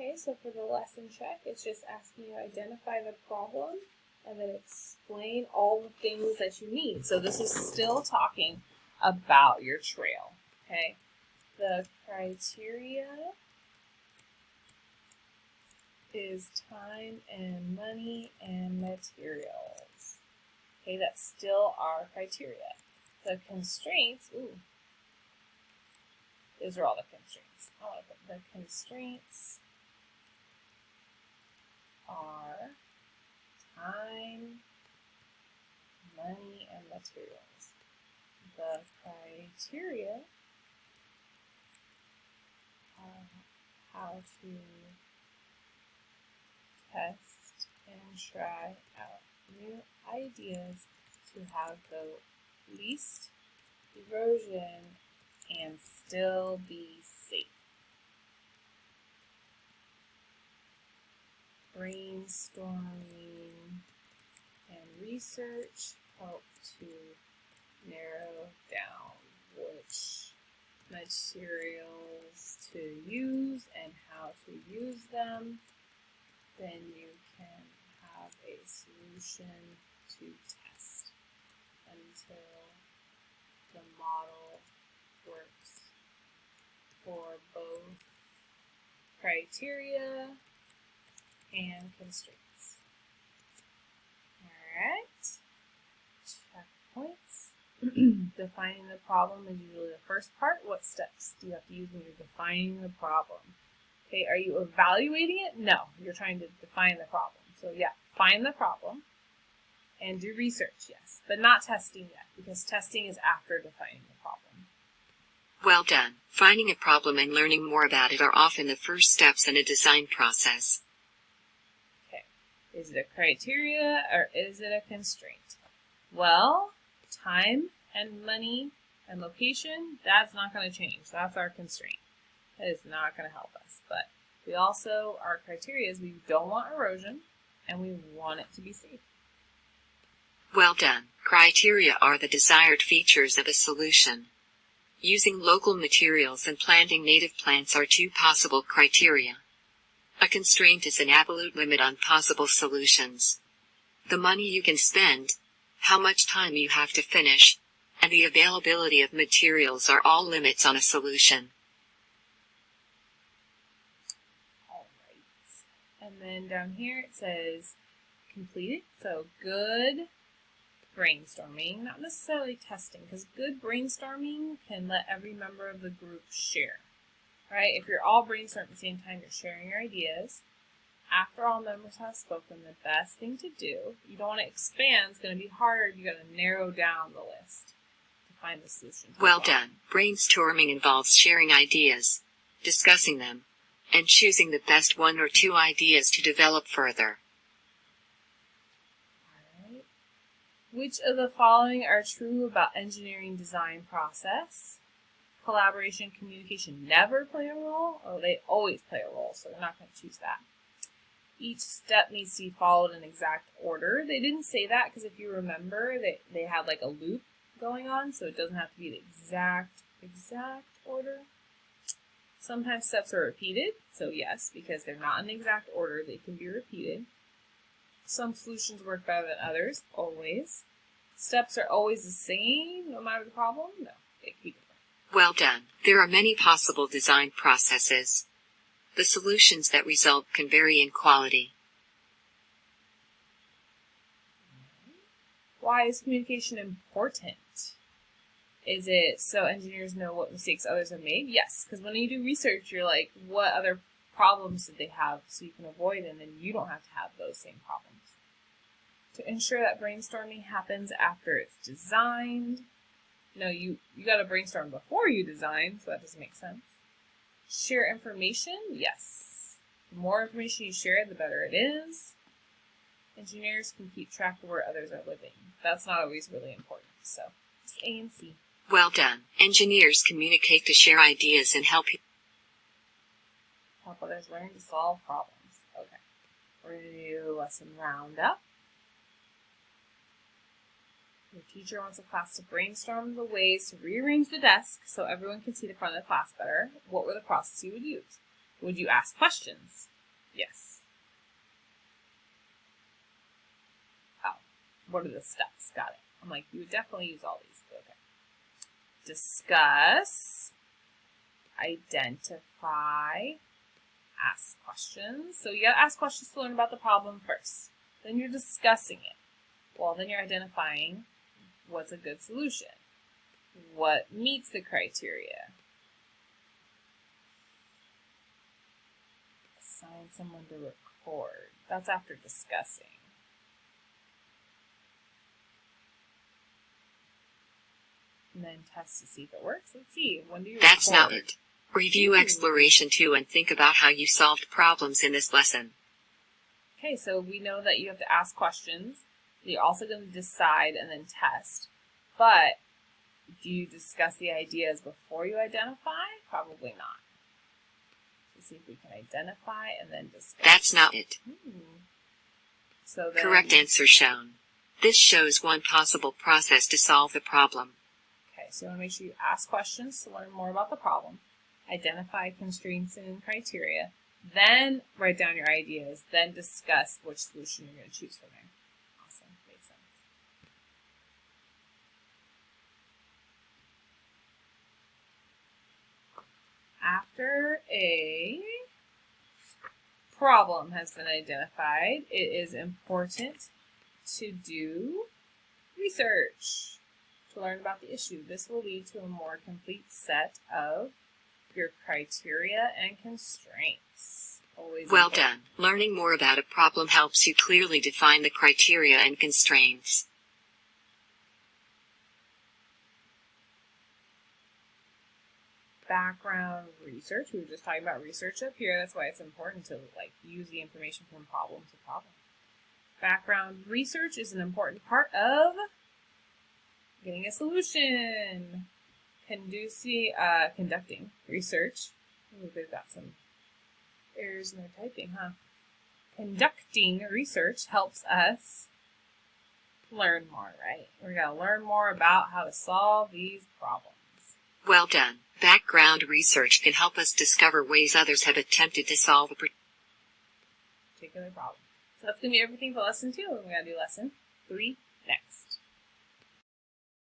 Okay, so for the lesson check, it's just asking you to identify the problem and then explain all the things that you need. So this is still talking about your trail, okay? The criteria is time and money and materials. Okay, that's still our criteria. The constraints, those are all the constraints. I want to put the constraints are time, money, and materials. The criteria are how to test and try out new ideas to have the least erosion and still be safe. Brainstorming and research help to narrow down which materials to use and how to use them. Then you can have a solution to test until the model works for both criteria and constraints. Alright, checkpoints. Defining the problem is usually the first part. What steps do you have to use when you're defining the problem? Okay, are you evaluating it? No, you're trying to define the problem. So yeah, find the problem and do research, yes, but not testing yet, because testing is after defining the problem. Well done. Finding a problem and learning more about it are often the first steps in a design process. Okay, is it a criteria or is it a constraint? Well, time and money and location, that's not going to change. That's our constraint. That is not going to help us. But we also, our criteria is we don't want erosion and we want it to be safe. Well done. Criteria are the desired features of a solution. Using local materials and planting native plants are two possible criteria. A constraint is an absolute limit on possible solutions. The money you can spend, how much time you have to finish, and the availability of materials are all limits on a solution. All right. And then down here it says completed. So good brainstorming, not necessarily testing, because good brainstorming can let every member of the group share. Right? If you're all brainstorming at the same time, you're sharing your ideas. After all members have spoken, the best thing to do, you don't want to expand, it's going to be hard, you got to narrow down the list to find the solution. Well done. Brainstorming involves sharing ideas, discussing them, and choosing the best one or two ideas to develop further. Alright. Which of the following are true about engineering design process? Collaboration, communication never play a role? Oh, they always play a role, so we're not going to choose that. Each step needs to be followed in exact order. They didn't say that because if you remember, they had like a loop going on, so it doesn't have to be the exact order. Sometimes steps are repeated, so yes, because they're not in exact order, they can be repeated. Some solutions work better than others, always. Steps are always the same, no matter the problem? No, they can be different. Well done. There are many possible design processes. The solutions that result can vary in quality. Why is communication important? Is it so engineers know what mistakes others have made? Yes, because when you do research, you're like, what other problems did they have so you can avoid and then you don't have to have those same problems. To ensure that brainstorming happens after it's designed. No, you got to brainstorm before you design, so that doesn't make sense. Share information? Yes. The more information you share, the better it is. Engineers can keep track of where others are living. That's not always really important, so just A and C. Well done. Engineers communicate to share ideas and help others learn to solve problems. Okay. We're going to do lesson Roundup. Your teacher wants the class to brainstorm the ways to rearrange the desk so everyone can see the front of the class better. What were the processes you would use? Would you ask questions? Yes. Oh, what are the steps? Got it. I'm like, you would definitely use all these. Okay. Discuss, identify, ask questions. So you got to ask questions to learn about the problem first. Then you're discussing it. Well, then you're identifying what's a good solution. What meets the criteria. Assign someone to record. That's after discussing. And then test to see if it works. Let's see. When do you That's record? not it. Review exploration 2 and think about how you solved problems in this lesson. Okay, so we know that you have to ask questions. You're also going to decide and then test. But do you discuss the ideas before you identify? Probably not. Let's see if we can identify and then discuss. That's not it. So then, Correct answer shown. This shows one possible process to solve the problem. Okay, so you want to make sure you ask questions to learn more about the problem. Identify constraints and criteria. Then write down your ideas. Then discuss which solution you're going to choose from there. Awesome. Makes sense. After a problem has been identified, it is important to do research to learn about the issue. This will lead to a more complete set of your criteria and constraints. Always Well important. done. Learning more about a problem helps you clearly define the criteria and constraints. Background research. We were just talking about research up here. That's why it's important to use the information from problem to problem. Background research is an important part of getting a solution. Conducting research. Ooh, they've got some errors in their typing, huh? Conducting research helps us learn more, right? We're going to learn more about how to solve these problems. Well done. Background research can help us discover ways others have attempted to solve a particular problem. So that's going to be everything for lesson 2, and we're going to do lesson 3 next.